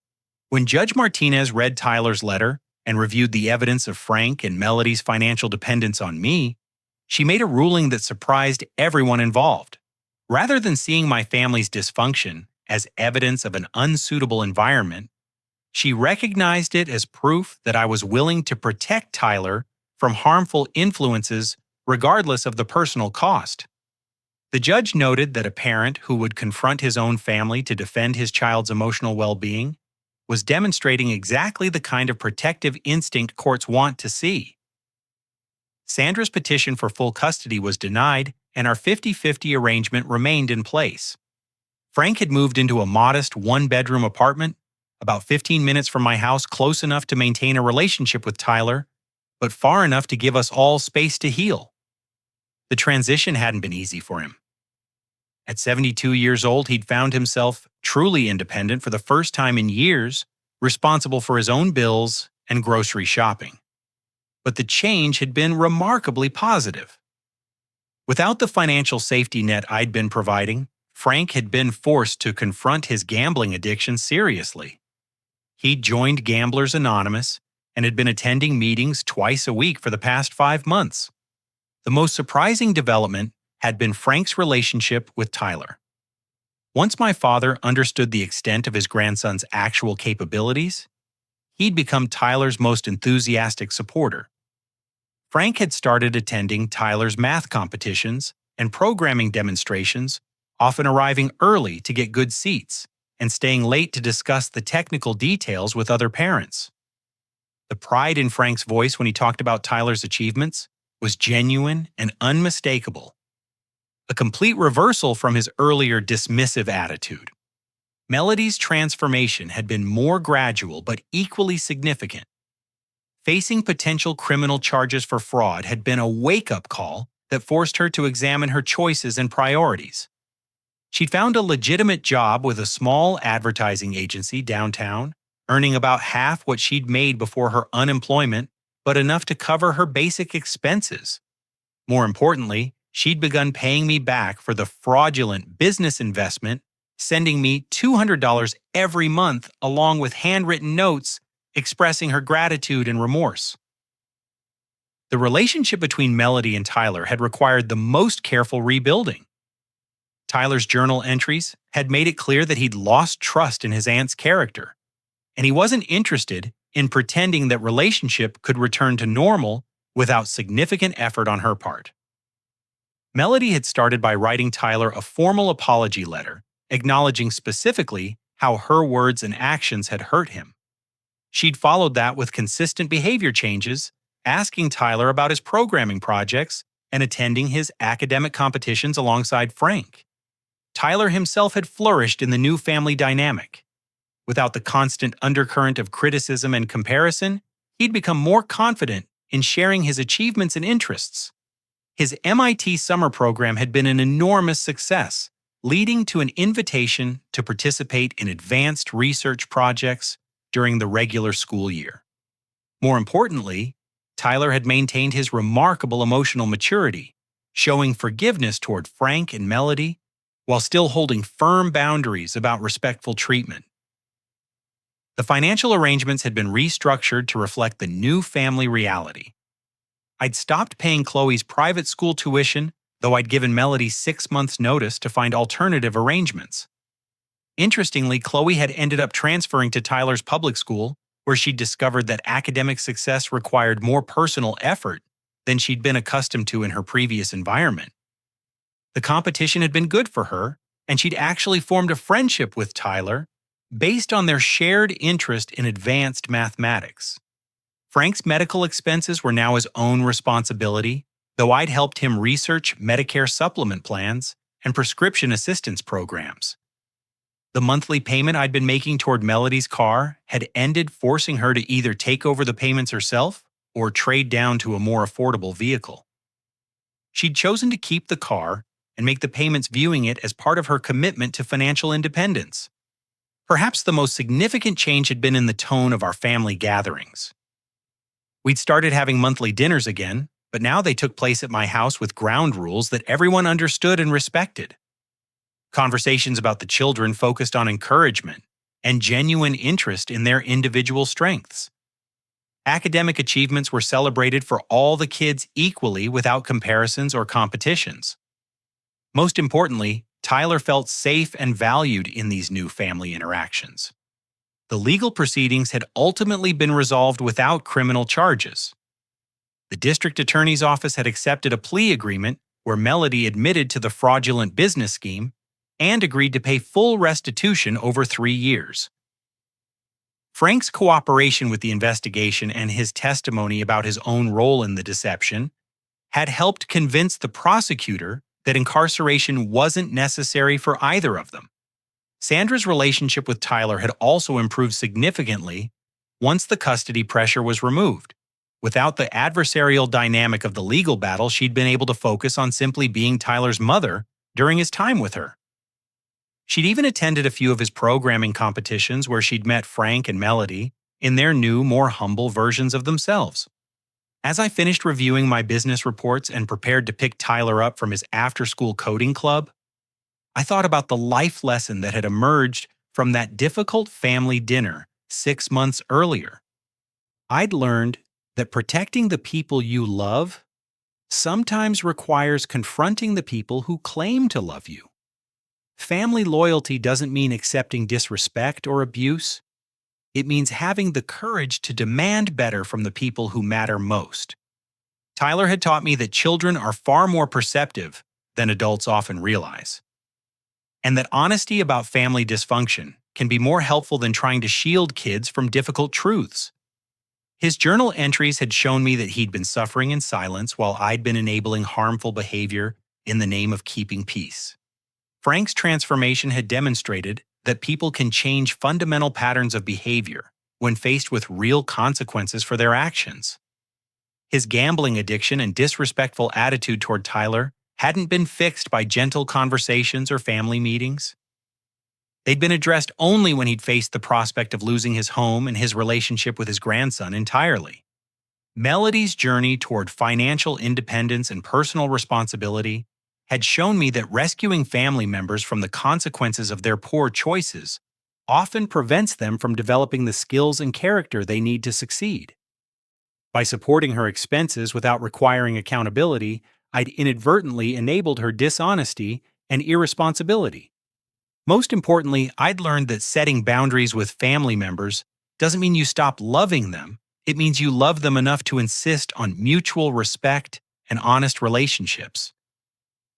[SPEAKER 1] When Judge Martinez read Tyler's letter and reviewed the evidence of Frank and Melody's financial dependence on me, she made a ruling that surprised everyone involved. Rather than seeing my family's dysfunction as evidence of an unsuitable environment, she recognized it as proof that I was willing to protect Tyler from harmful influences regardless of the personal cost. The judge noted that a parent who would confront his own family to defend his child's emotional well-being was demonstrating exactly the kind of protective instinct courts want to see. Sandra's petition for full custody was denied, and our 50-50 arrangement remained in place. Frank had moved into a modest one-bedroom apartment, about 15 minutes from my house, close enough to maintain a relationship with Tyler, but far enough to give us all space to heal. The transition hadn't been easy for him. At 72 years old, he'd found himself truly independent for the first time in years, responsible for his own bills and grocery shopping. But the change had been remarkably positive. Without the financial safety net I'd been providing, Frank had been forced to confront his gambling addiction seriously. He'd joined Gamblers Anonymous and had been attending meetings twice a week for the past 5 months. The most surprising development had been Frank's relationship with Tyler. Once my father understood the extent of his grandson's actual capabilities, he'd become Tyler's most enthusiastic supporter. Frank had started attending Tyler's math competitions and programming demonstrations, often arriving early to get good seats and staying late to discuss the technical details with other parents. The pride in Frank's voice when he talked about Tyler's achievements was genuine and unmistakable, a complete reversal from his earlier dismissive attitude. Melody's transformation had been more gradual but equally significant. Facing potential criminal charges for fraud had been a wake-up call that forced her to examine her choices and priorities. She'd found a legitimate job with a small advertising agency downtown, earning about half what she'd made before her unemployment, but enough to cover her basic expenses. More importantly, she'd begun paying me back for the fraudulent business investment, sending me $200 every month along with handwritten notes expressing her gratitude and remorse. The relationship between Melody and Tyler had required the most careful rebuilding. Tyler's journal entries had made it clear that he'd lost trust in his aunt's character, and he wasn't interested in pretending that relationship could return to normal without significant effort on her part. Melody had started by writing Tyler a formal apology letter, acknowledging specifically how her words and actions had hurt him. She'd followed that with consistent behavior changes, asking Tyler about his programming projects and attending his academic competitions alongside Frank. Tyler himself had flourished in the new family dynamic. Without the constant undercurrent of criticism and comparison, he'd become more confident in sharing his achievements and interests. His MIT summer program had been an enormous success, leading to an invitation to participate in advanced research projects during the regular school year. More importantly, Tyler had maintained his remarkable emotional maturity, showing forgiveness toward Frank and Melody, while still holding firm boundaries about respectful treatment. The financial arrangements had been restructured to reflect the new family reality. I'd stopped paying Chloe's private school tuition, though I'd given Melody 6 months' notice to find alternative arrangements. Interestingly, Chloe had ended up transferring to Tyler's public school, where she'd discovered that academic success required more personal effort than she'd been accustomed to in her previous environment. The competition had been good for her, and she'd actually formed a friendship with Tyler based on their shared interest in advanced mathematics. Frank's medical expenses were now his own responsibility, though I'd helped him research Medicare supplement plans and prescription assistance programs. The monthly payment I'd been making toward Melody's car had ended, forcing her to either take over the payments herself or trade down to a more affordable vehicle. She'd chosen to keep the car and make the payments, viewing it as part of her commitment to financial independence. Perhaps the most significant change had been in the tone of our family gatherings. We'd started having monthly dinners again, but now they took place at my house with ground rules that everyone understood and respected. Conversations about the children focused on encouragement and genuine interest in their individual strengths. Academic achievements were celebrated for all the kids equally without comparisons or competitions. Most importantly, Tyler felt safe and valued in these new family interactions. The legal proceedings had ultimately been resolved without criminal charges. The district attorney's office had accepted a plea agreement where Melody admitted to the fraudulent business scheme and agreed to pay full restitution over 3 years. Frank's cooperation with the investigation and his testimony about his own role in the deception had helped convince the prosecutor that incarceration wasn't necessary for either of them. Sandra's relationship with Tyler had also improved significantly once the custody pressure was removed. Without the adversarial dynamic of the legal battle, she'd been able to focus on simply being Tyler's mother during his time with her. She'd even attended a few of his programming competitions where she'd met Frank and Melody in their new, more humble versions of themselves. As I finished reviewing my business reports and prepared to pick Tyler up from his after-school coding club, I thought about the life lesson that had emerged from that difficult family dinner 6 months earlier. I'd learned that protecting the people you love sometimes requires confronting the people who claim to love you. Family loyalty doesn't mean accepting disrespect or abuse. It means having the courage to demand better from the people who matter most. Tyler had taught me that children are far more perceptive than adults often realize, and that honesty about family dysfunction can be more helpful than trying to shield kids from difficult truths. His journal entries had shown me that he'd been suffering in silence while I'd been enabling harmful behavior in the name of keeping peace. Frank's transformation had demonstrated that people can change fundamental patterns of behavior when faced with real consequences for their actions. His gambling addiction and disrespectful attitude toward Tyler hadn't been fixed by gentle conversations or family meetings. They'd been addressed only when he'd faced the prospect of losing his home and his relationship with his grandson entirely. Melody's journey toward financial independence and personal responsibility had shown me that rescuing family members from the consequences of their poor choices often prevents them from developing the skills and character they need to succeed. By supporting her expenses without requiring accountability, I'd inadvertently enabled her dishonesty and irresponsibility. Most importantly, I'd learned that setting boundaries with family members doesn't mean you stop loving them. It means you love them enough to insist on mutual respect and honest relationships.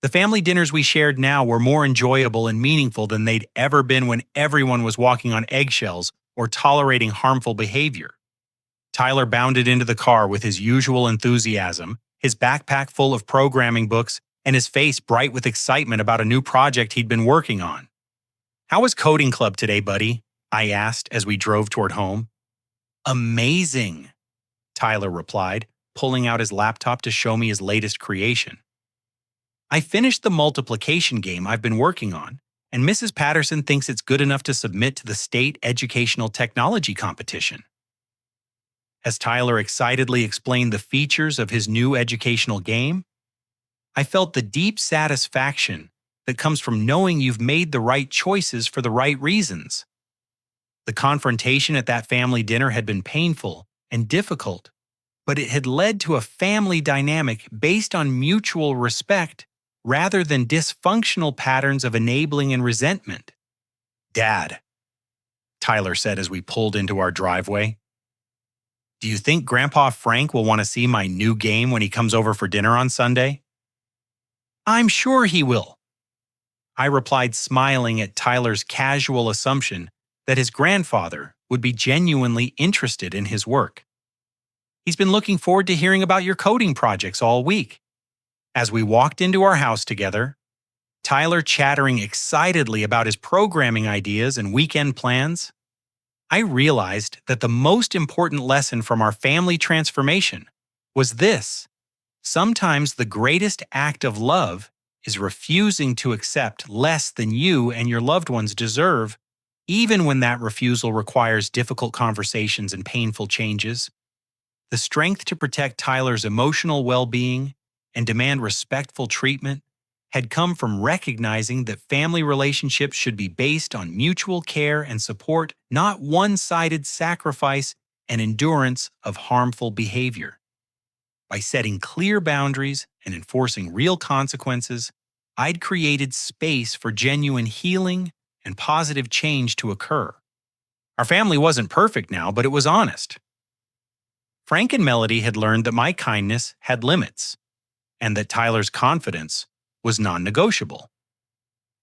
[SPEAKER 1] The family dinners we shared now were more enjoyable and meaningful than they'd ever been when everyone was walking on eggshells or tolerating harmful behavior. Tyler bounded into the car with his usual enthusiasm, his backpack full of programming books, and his face bright with excitement about a new project he'd been working on. "How was coding club today, buddy?" I asked as we drove toward home. "Amazing," Tyler replied, pulling out his laptop to show me his latest creation. "I finished the multiplication game I've been working on, and Mrs. Patterson thinks it's good enough to submit to the state educational technology competition." As Tyler excitedly explained the features of his new educational game, I felt the deep satisfaction that comes from knowing you've made the right choices for the right reasons. The confrontation at that family dinner had been painful and difficult, but it had led to a family dynamic based on mutual respect rather than dysfunctional patterns of enabling and resentment. "Dad," Tyler said as we pulled into our driveway, "do you think Grandpa Frank will want to see my new game when he comes over for dinner on Sunday?" "I'm sure he will," I replied, smiling at Tyler's casual assumption that his grandfather would be genuinely interested in his work. "He's been looking forward to hearing about your coding projects all week." As we walked into our house together, Tyler chattering excitedly about his programming ideas and weekend plans, I realized that the most important lesson from our family transformation was this: sometimes the greatest act of love is refusing to accept less than you and your loved ones deserve, even when that refusal requires difficult conversations and painful changes. The strength to protect Tyler's emotional well-being and demand respectful treatment had come from recognizing that family relationships should be based on mutual care and support, not one-sided sacrifice and endurance of harmful behavior. By setting clear boundaries and enforcing real consequences, I'd created space for genuine healing and positive change to occur. Our family wasn't perfect now, but it was honest. Frank and Melody had learned that my kindness had limits, and that Tyler's confidence was non-negotiable.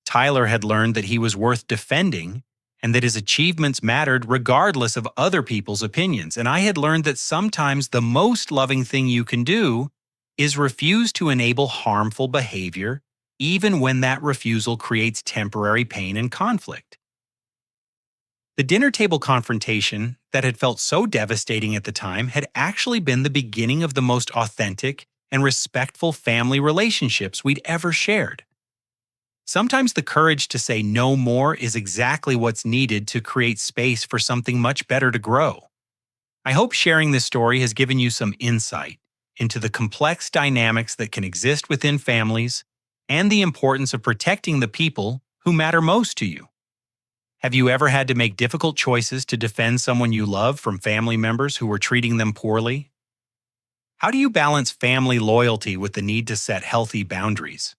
[SPEAKER 1] Tyler had learned that he was worth defending and that his achievements mattered regardless of other people's opinions. And I had learned that sometimes the most loving thing you can do is refuse to enable harmful behavior, even when that refusal creates temporary pain and conflict. The dinner table confrontation that had felt so devastating at the time had actually been the beginning of the most authentic and respectful family relationships we'd ever shared. Sometimes the courage to say no more is exactly what's needed to create space for something much better to grow. I hope sharing this story has given you some insight into the complex dynamics that can exist within families and the importance of protecting the people who matter most to you. Have you ever had to make difficult choices to defend someone you love from family members who were treating them poorly? How do you balance family loyalty with the need to set healthy boundaries?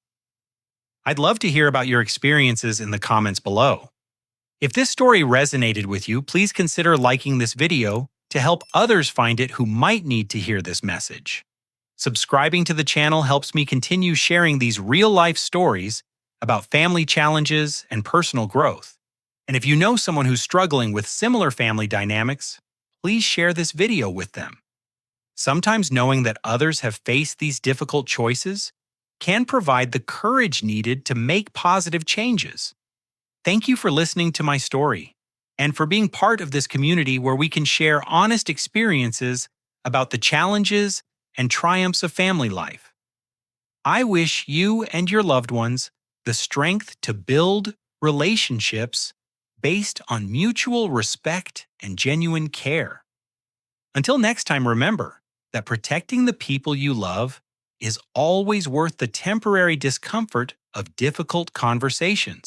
[SPEAKER 1] I'd love to hear about your experiences in the comments below. If this story resonated with you, please consider liking this video to help others find it who might need to hear this message. Subscribing to the channel helps me continue sharing these real-life stories about family challenges and personal growth. And if you know someone who's struggling with similar family dynamics, please share this video with them. Sometimes knowing that others have faced these difficult choices can provide the courage needed to make positive changes. Thank you for listening to my story and for being part of this community where we can share honest experiences about the challenges and triumphs of family life. I wish you and your loved ones the strength to build relationships based on mutual respect and genuine care. Until next time, remember that protecting the people you love is always worth the temporary discomfort of difficult conversations.